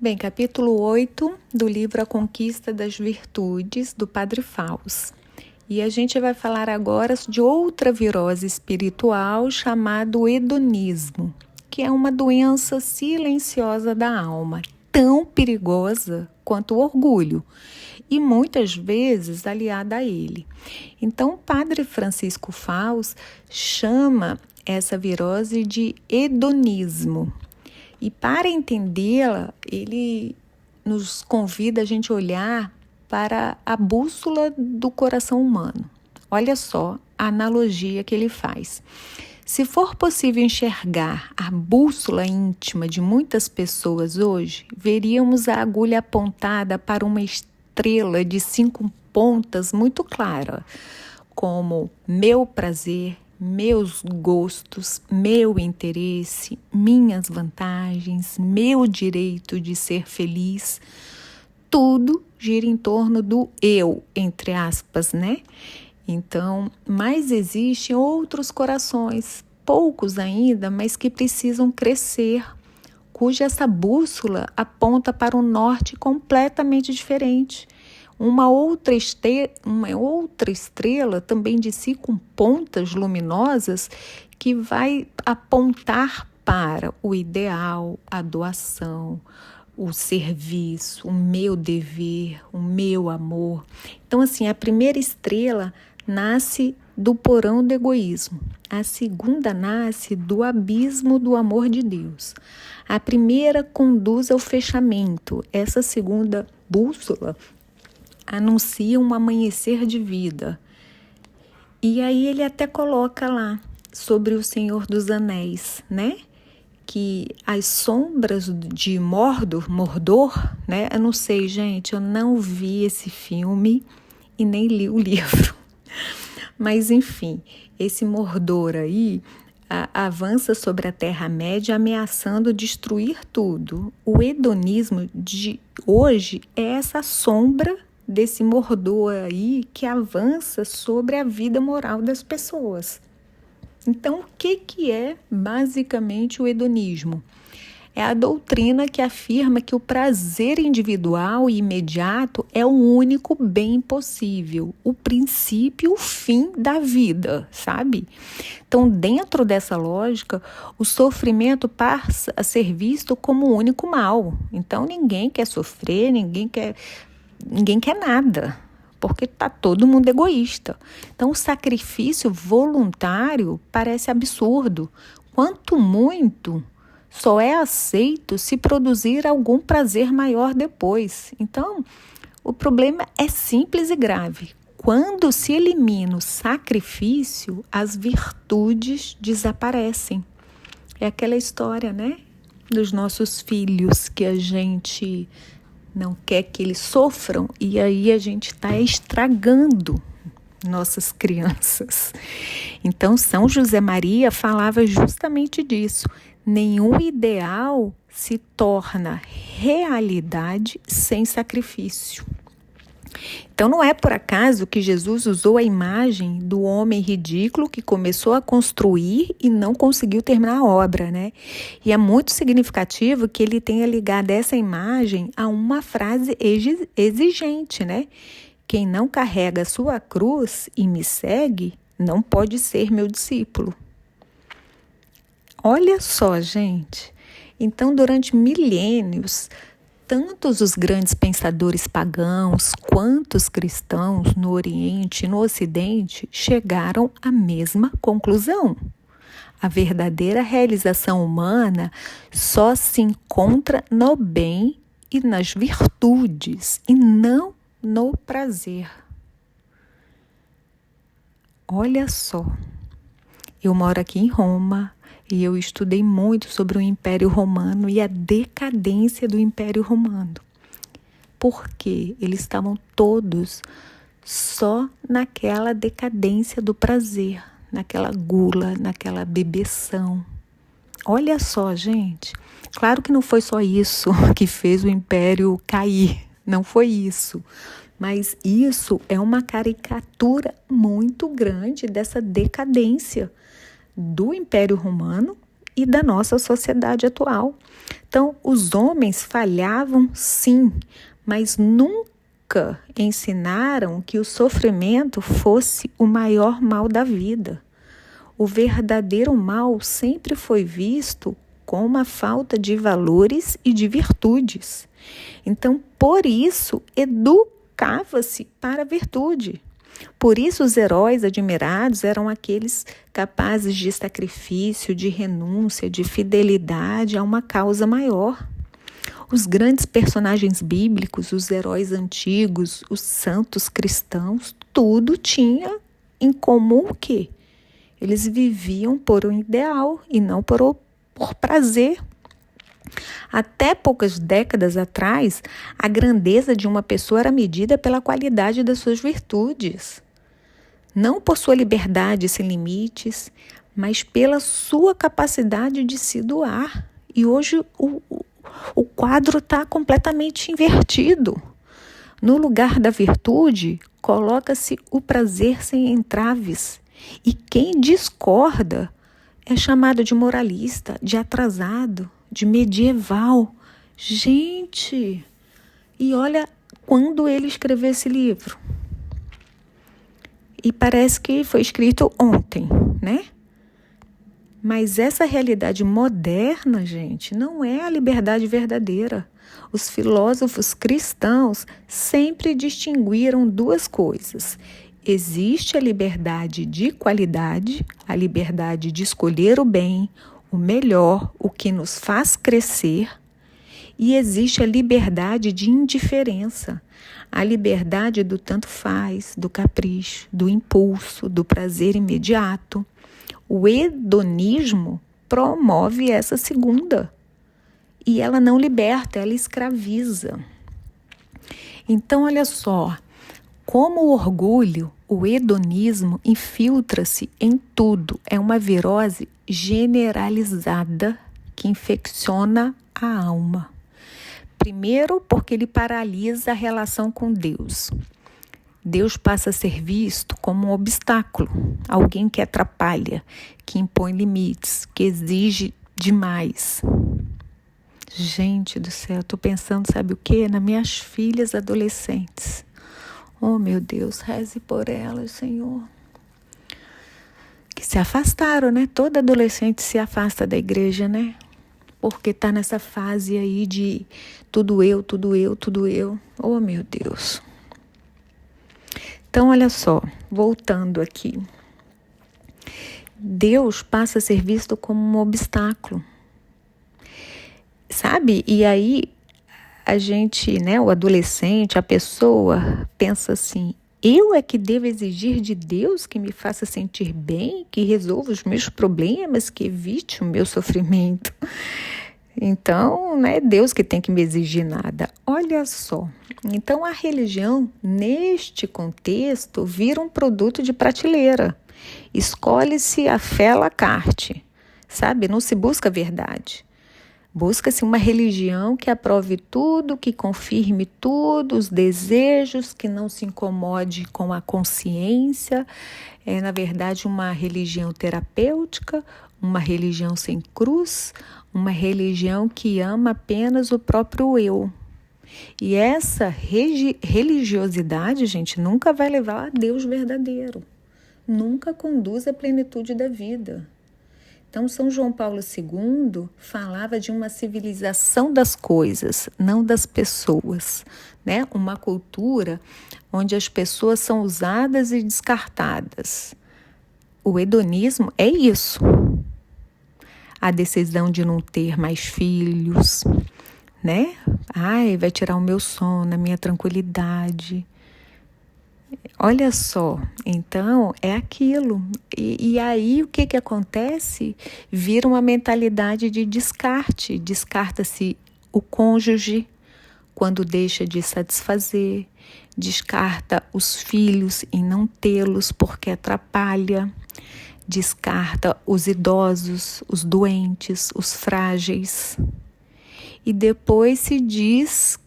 Bem, capítulo 8 do livro A Conquista das Virtudes, do Padre Faust. E a gente vai falar agora de outra virose espiritual chamada hedonismo, que é uma doença silenciosa da alma, tão perigosa quanto o orgulho, e muitas vezes aliada a ele. Então, o Padre Francisco Faust chama essa virose de hedonismo. E para entendê-la, ele nos convida a gente olhar para a bússola do coração humano. Olha só a analogia que ele faz. Se for possível enxergar a bússola íntima de muitas pessoas hoje, veríamos a agulha apontada para uma estrela de 5 pontas muito clara, como meu prazer, meus gostos, meu interesse, minhas vantagens, meu direito de ser feliz. Tudo gira em torno do eu, entre aspas, né? Então, mas existem outros corações, poucos ainda, mas que precisam crescer, cuja essa bússola aponta para um norte completamente diferente. Uma outra estrela, também de 5 pontas luminosas, que vai apontar para o ideal, a doação, o serviço, o meu dever, o meu amor. Então, assim, a primeira estrela nasce do porão do egoísmo. A segunda nasce do abismo do amor de Deus. A primeira conduz ao fechamento. Essa segunda bússola anuncia um amanhecer de vida. E aí ele até coloca lá sobre o Senhor dos Anéis, né? Que as sombras de Mordor, né? Eu não sei, gente, eu não vi esse filme e nem li o livro. Mas, enfim, esse Mordor aí avança sobre a Terra-média ameaçando destruir tudo. O hedonismo de hoje é essa sombra desse Mordor aí que avança sobre a vida moral das pessoas. Então, o que é basicamente o hedonismo? É a doutrina que afirma que o prazer individual e imediato é o único bem possível, o princípio, o fim da vida, sabe? Então, dentro dessa lógica, o sofrimento passa a ser visto como o único mal. Então, ninguém quer sofrer, ninguém quer nada, porque está todo mundo egoísta. Então, o sacrifício voluntário parece absurdo. Quanto muito, só é aceito se produzir algum prazer maior depois. Então, o problema é simples e grave. Quando se elimina o sacrifício, as virtudes desaparecem. É aquela história, né? Dos nossos filhos que a gente não quer que eles sofram e aí a gente está estragando nossas crianças. Então, São José Maria falava justamente disso. Nenhum ideal se torna realidade sem sacrifício. Então, não é por acaso que Jesus usou a imagem do homem ridículo que começou a construir e não conseguiu terminar a obra, né? E é muito significativo que ele tenha ligado essa imagem a uma frase exigente, né? Quem não carrega a sua cruz e me segue, não pode ser meu discípulo. Olha só, gente. Então, durante milênios, tantos os grandes pensadores pagãos quanto os cristãos no Oriente e no Ocidente chegaram à mesma conclusão. A verdadeira realização humana só se encontra no bem e nas virtudes, e não no prazer. Olha só, eu moro aqui em Roma, e eu estudei muito sobre o Império Romano e a decadência do Império Romano. Porque eles estavam todos só naquela decadência do prazer, naquela gula, naquela bebeção. Olha só, gente. Claro que não foi só isso que fez o Império cair. Não foi isso. Mas isso é uma caricatura muito grande dessa decadência do Império Romano e da nossa sociedade atual. Então, os homens falhavam sim, mas nunca ensinaram que o sofrimento fosse o maior mal da vida. O verdadeiro mal sempre foi visto como a falta de valores e de virtudes. Então, por isso, educava-se para a virtude. Por isso, os heróis admirados eram aqueles capazes de sacrifício, de renúncia, de fidelidade a uma causa maior. Os grandes personagens bíblicos, os heróis antigos, os santos cristãos, tudo tinha em comum o quê? Eles viviam por um ideal e não por prazer. Até poucas décadas atrás, a grandeza de uma pessoa era medida pela qualidade das suas virtudes. Não por sua liberdade sem limites, mas pela sua capacidade de se doar. E hoje o quadro está completamente invertido. No lugar da virtude, coloca-se o prazer sem entraves. E quem discorda é chamado de moralista, de atrasado, de medieval. Gente, e olha quando ele escreveu esse livro. E parece que foi escrito ontem, né? Mas essa realidade moderna, gente, não é a liberdade verdadeira. Os filósofos cristãos sempre distinguiram duas coisas. Existe a liberdade de qualidade, a liberdade de escolher o bem, o melhor, o que nos faz crescer, e existe a liberdade de indiferença, a liberdade do tanto faz, do capricho, do impulso, do prazer imediato. O hedonismo promove essa segunda, e ela não liberta, ela escraviza. Então, olha só, como o orgulho, o hedonismo infiltra-se em tudo. É uma virose generalizada que infecciona a alma. Primeiro, porque ele paralisa a relação com Deus. Deus passa a ser visto como um obstáculo, alguém que atrapalha, que impõe limites, que exige demais. Gente do céu, estou pensando, sabe o quê? Nas minhas filhas adolescentes. Oh, meu Deus, reze por elas, Senhor. Que se afastaram, né? Toda adolescente se afasta da igreja, né? Porque está nessa fase aí de tudo eu, tudo eu, tudo eu. Oh, meu Deus. Então, olha só, voltando aqui. Deus passa a ser visto como um obstáculo. Sabe? E aí a gente, né, o adolescente, a pessoa pensa assim, eu é que devo exigir de Deus que me faça sentir bem, que resolva os meus problemas, que evite o meu sofrimento. Então, não é Deus que tem que me exigir nada. Olha só. Então, a religião, neste contexto, vira um produto de prateleira. Escolhe-se a fé à la carte, sabe? Não se busca a verdade. Busca-se uma religião que aprove tudo, que confirme tudo, os desejos, que não se incomode com a consciência. É, na verdade, uma religião terapêutica, uma religião sem cruz, uma religião que ama apenas o próprio eu. E essa religiosidade, gente, nunca vai levar a Deus verdadeiro. Nunca conduz à plenitude da vida. Então, São João Paulo II falava de uma civilização das coisas, não das pessoas, né? Uma cultura onde as pessoas são usadas e descartadas. O hedonismo é isso. A decisão de não ter mais filhos, né? Ai, vai tirar o meu sono, a minha tranquilidade. Olha só, então é aquilo. E aí o que acontece? Vira uma mentalidade de descarte. Descarta-se o cônjuge quando deixa de satisfazer. Descarta os filhos em não tê-los porque atrapalha. Descarta os idosos, os doentes, os frágeis. E depois se diz,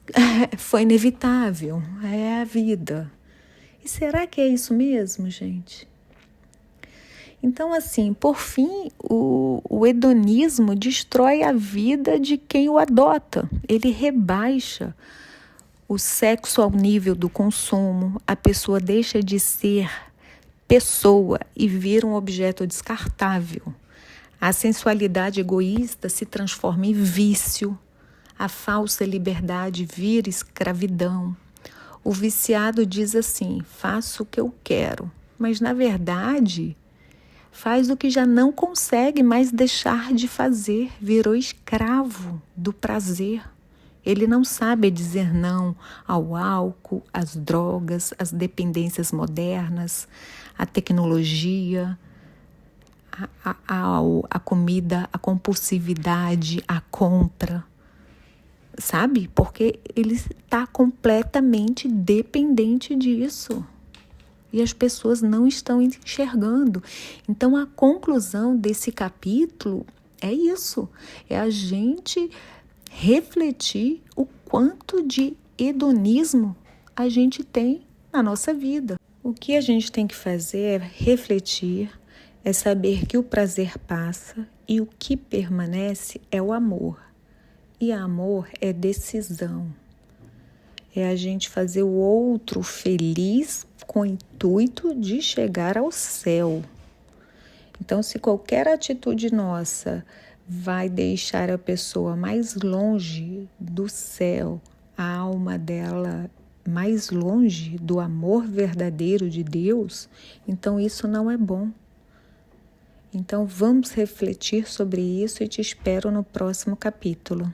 foi inevitável, é a vida. E será que é isso mesmo, gente? Então, assim, por fim, o hedonismo destrói a vida de quem o adota. Ele rebaixa o sexo ao nível do consumo, a pessoa deixa de ser pessoa e vira um objeto descartável. A sensualidade egoísta se transforma em vício, a falsa liberdade vira escravidão. O viciado diz assim: faço o que eu quero, mas na verdade faz o que já não consegue mais deixar de fazer, virou escravo do prazer. Ele não sabe dizer não ao álcool, às drogas, às dependências modernas, à tecnologia, à comida, à compulsividade, à compra. Sabe? Porque ele está completamente dependente disso. E as pessoas não estão enxergando. Então, a conclusão desse capítulo é isso. É a gente refletir o quanto de hedonismo a gente tem na nossa vida. O que a gente tem que fazer é refletir, é saber que o prazer passa e o que permanece é o amor. E amor é decisão. É a gente fazer o outro feliz com o intuito de chegar ao céu. Então, se qualquer atitude nossa vai deixar a pessoa mais longe do céu, a alma dela mais longe do amor verdadeiro de Deus, então isso não é bom. Então, vamos refletir sobre isso e te espero no próximo capítulo.